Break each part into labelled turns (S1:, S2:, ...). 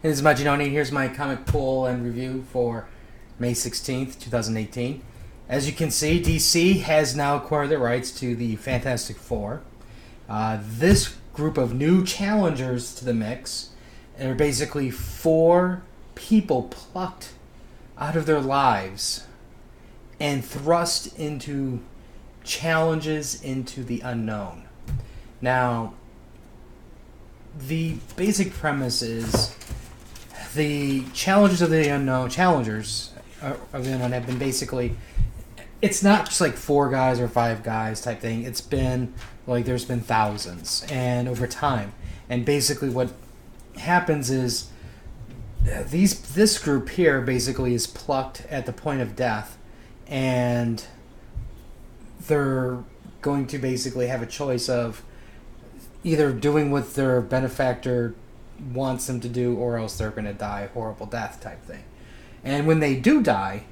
S1: This is Majin. Here's my comic pool and review for May 16th, 2018. As you can see, DC has now acquired the rights to the Fantastic Four. This group of new challengers to the mix are basically four people plucked out of their lives and thrust into challenges into the unknown. Now, the basic premise is the challengers of the unknown have been basically, it's not just like 4 guys or 5 guys type thing. It's been like there's been thousands and over time. And basically what happens is this group here basically is plucked at the point of death, and they're going to basically have a choice of either doing what their benefactor wants them to do, or else they're going to die a horrible death type thing. And when they do die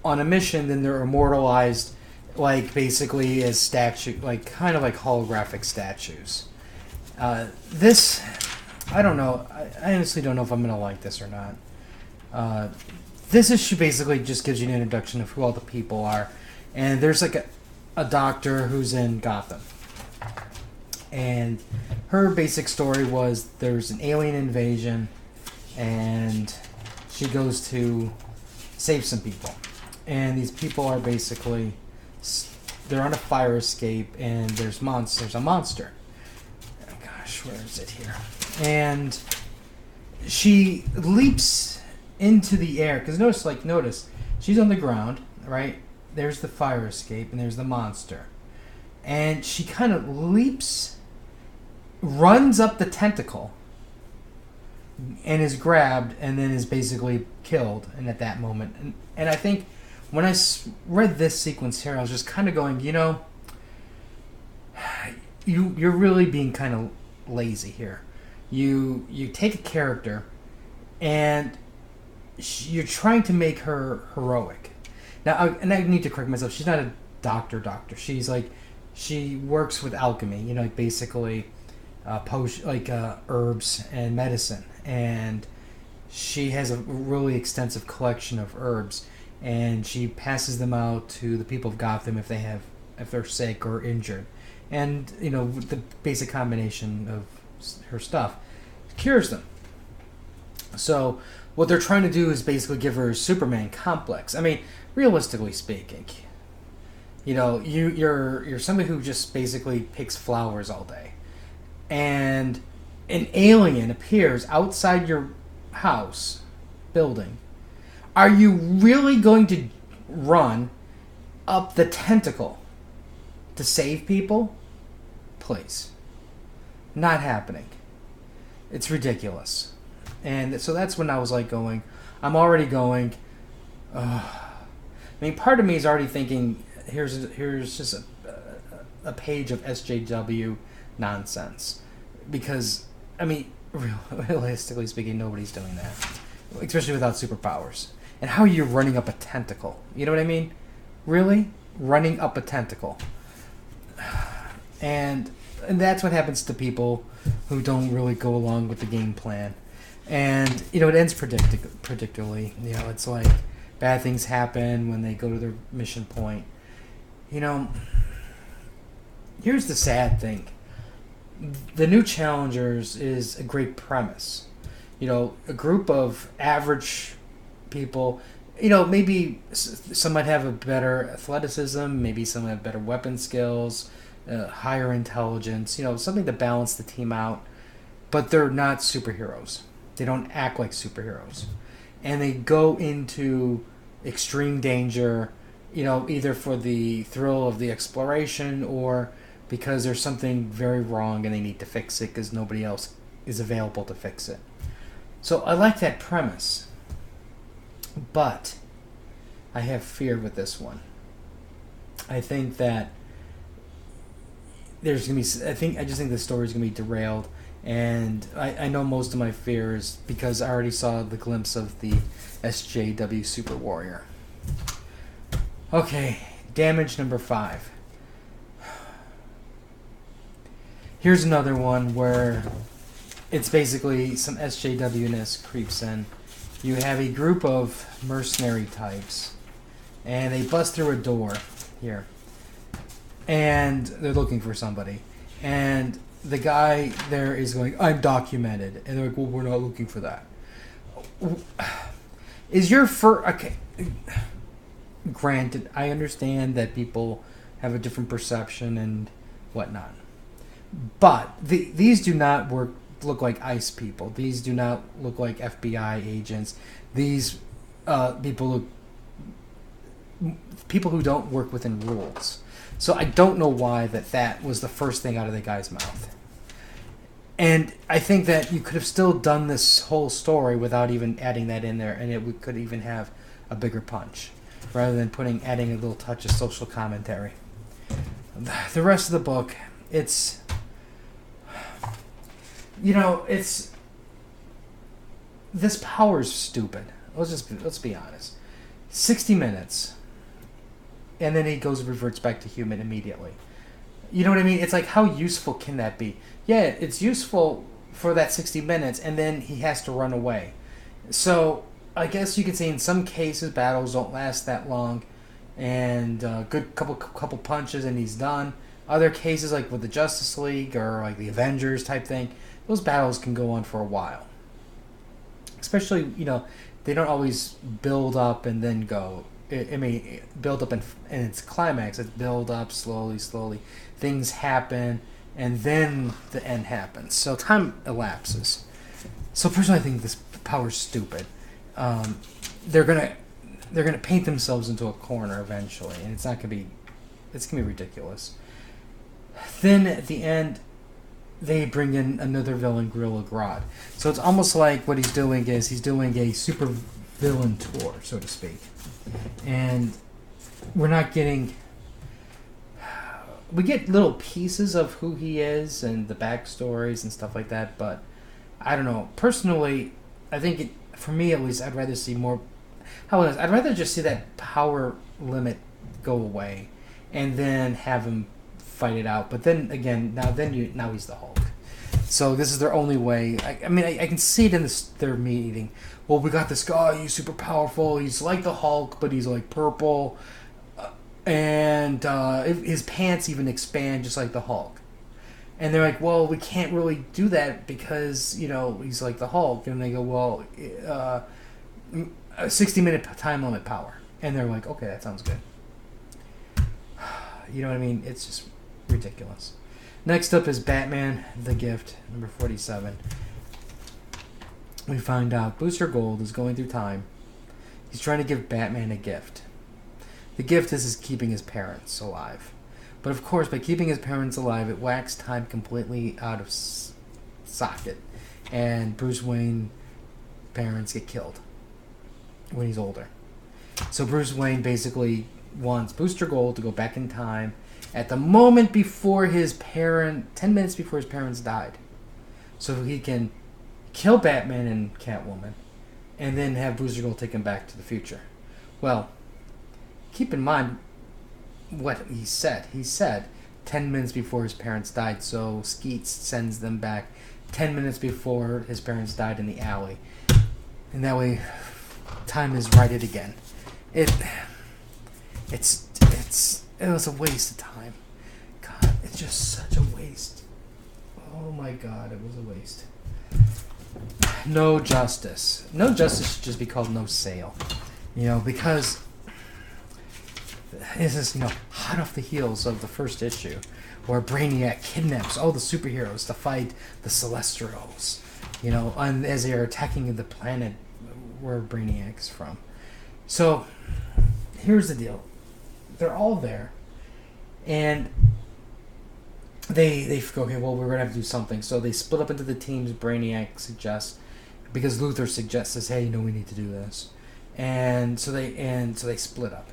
S1: on a mission, then they're immortalized, like basically as statue, like kind of like holographic statues. This, I don't know. I honestly don't know if I'm going to like this or not. This issue basically just gives you an introduction of who all the people are, and there's like a doctor who's in Gotham. And her basic story was there's an alien invasion, and she goes to save some people. And these people are basically, they're on a fire escape, and there's a monster. Oh gosh, where is it here? And she leaps into the air, because notice, she's on the ground, right? There's the fire escape, and there's the monster. And she kind of leaps, runs up the tentacle, and is grabbed, and then is basically killed. And at that moment, and I think when I read this sequence here, I was just kind of going, you're really being kind of lazy here. You take a character, and you're trying to make her heroic. Now, and I need to correct myself. She's not a doctor. She's like, she works with alchemy. Basically. Herbs and medicine, and she has a really extensive collection of herbs, and she passes them out to the people of Gotham if they're sick or injured, and the basic combination of her stuff cures them. So what they're trying to do is basically give her a Superman complex. I mean, realistically speaking, you're somebody who just basically picks flowers all day, and an alien appears outside your house building. Are you really going to run up the tentacle to save people? Please. Not happening. It's ridiculous. And so that's when I was like I'm already going, I mean, part of me is already thinking, here's just a page of SJW nonsense, because I mean, realistically speaking, nobody's doing that, especially without superpowers. And how are you running up a tentacle? You know what I mean? Really, running up a tentacle. And that's what happens to people who don't really go along with the game plan. And it ends predictably. It's like bad things happen when they go to their mission point. Here's the sad thing. The new challengers is a great premise. A group of average people. Maybe some might have a better athleticism. Maybe some have better weapon skills, higher intelligence. Something to balance the team out. But they're not superheroes. They don't act like superheroes, and they go into extreme danger. Either for the thrill of the exploration, or because there's something very wrong and they need to fix it because nobody else is available to fix it. So I like that premise, but I have fear with this one. I think that I just think the story's gonna be derailed, and I know most of my fears because I already saw the glimpse of the SJW Super Warrior. Okay, damage number 5. Here's another one where it's basically some SJW-ness creeps in. You have a group of mercenary types, and they bust through a door here, and they're looking for somebody. And the guy there is going, "I'm documented," and they're like, "Well, we're not looking for that." Is your first... Okay, granted, I understand that people have a different perception and whatnot, but these do not look like ICE people. These do not look like FBI agents. These people who don't work within rules. So I don't know why that was the first thing out of the guy's mouth. And I think that you could have still done this whole story without even adding that in there, and it could even have a bigger punch, rather than adding a little touch of social commentary. The rest of the book, it's this power's stupid. Let's be honest. 60 minutes, and then he reverts back to human immediately. You know what I mean? It's like, how useful can that be? Yeah, it's useful for that 60 minutes, and then he has to run away. So I guess you could say in some cases battles don't last that long, and good couple punches and he's done. Other cases, like with the Justice League or like the Avengers type thing, those battles can go on for a while. Especially, they don't always build up and then go. Build up and its climax. It's build up slowly. Things happen, and then the end happens. So time elapses. So personally, I think this power's stupid. They're gonna paint themselves into a corner eventually, and it's gonna be ridiculous. Then at the end, they bring in another villain, Gorilla Grodd. So it's almost like what he's doing is he's doing a super villain tour, so to speak. And we're not getting... We get little pieces of who he is and the backstories and stuff like that, but I don't know. Personally, I think for me at least, I'd rather see more... I'd rather just see that power limit go away and then have him fight it out. But then again, now he's the Hulk. So this is their only way. I can see it in their meeting. Well, we got this guy. He's super powerful. He's like the Hulk, but he's like purple, and his pants even expand just like the Hulk. And they're like, well, we can't really do that because he's like the Hulk. And they go, well, 60-minute time limit power. And they're like, okay, that sounds good. You know what I mean? It's just ridiculous. Next up is Batman, The Gift, number 47. We find out Booster Gold is going through time. He's trying to give Batman a gift. The gift is keeping his parents alive. But of course, by keeping his parents alive, it whacks time completely out of socket. And Bruce Wayne's parents get killed when he's older. So Bruce Wayne basically wants Booster Gold to go back in time at the moment before 10 minutes before his parents died. So he can kill Batman and Catwoman, and then have Booster Gold take him back to the future. Well, keep in mind what he said. He said 10 minutes before his parents died, so Skeet sends them back 10 minutes before his parents died in the alley. And that way, time is righted again. It was a waste of time. God, it's just such a waste. Oh my God, it was a waste. No justice. No justice should just be called no sale. Because this is, hot off the heels of the first issue, where Brainiac kidnaps all the superheroes to fight the Celestials, and as they are attacking the planet where Brainiac's from. So, here's the deal. They're all there, and they go, okay, well, we're going to have to do something. So they split up into the teams. Brainiac suggests, because Luthor suggests, hey, we need to do this. And so they split up.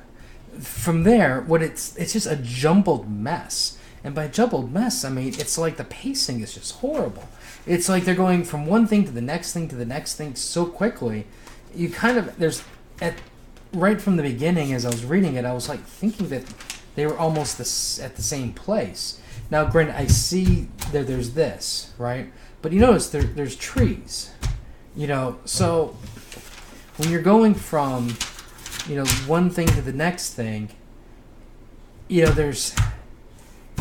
S1: From there, it's just a jumbled mess. And by jumbled mess, it's like the pacing is just horrible. It's like they're going from one thing to the next thing to the next thing so quickly. Right from the beginning, as I was reading it, I was like thinking that they were almost at the same place. Now, granted, I see there's this, right? But you notice there's trees. You know, so when you're going from, you know, one thing to the next thing, you know,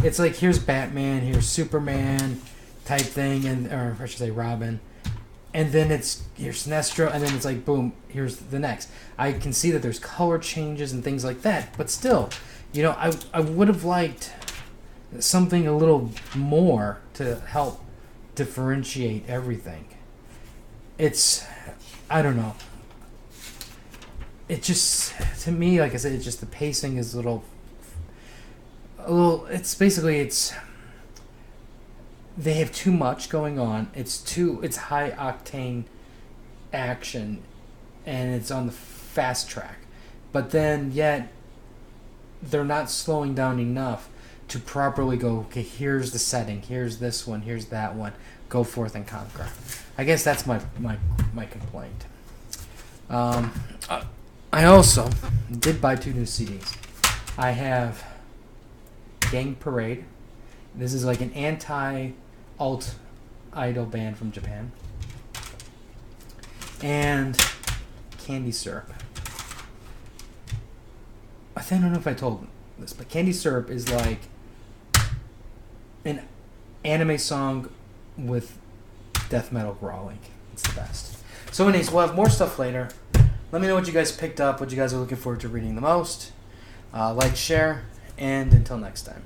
S1: it's like here's Batman, here's Superman type thing, or I should say Robin, and then here's Sinestro, and then it's like boom, here's the next. I can see that there's color changes and things like that, but still, you know, I would have liked something a little more to help differentiate everything. I don't know. It just, to me, like I said, it's just the pacing is a little, it's basically, they have too much going on. It's high octane action, and it's on the fast track. But then, yet, they're not slowing down enough to properly go, okay, here's the setting, here's this one, here's that one, go forth and conquer. I guess that's my complaint. I also did buy 2 new CDs. I have Gang Parade. This is like an anti-alt idol band from Japan. And Candy Syrup. I don't know if I told this, but Candy Syrup is like an anime song with death metal growling. It's the best. So anyways, we'll have more stuff later. Let me know what you guys picked up, what you guys are looking forward to reading the most. Like, share, and until next time.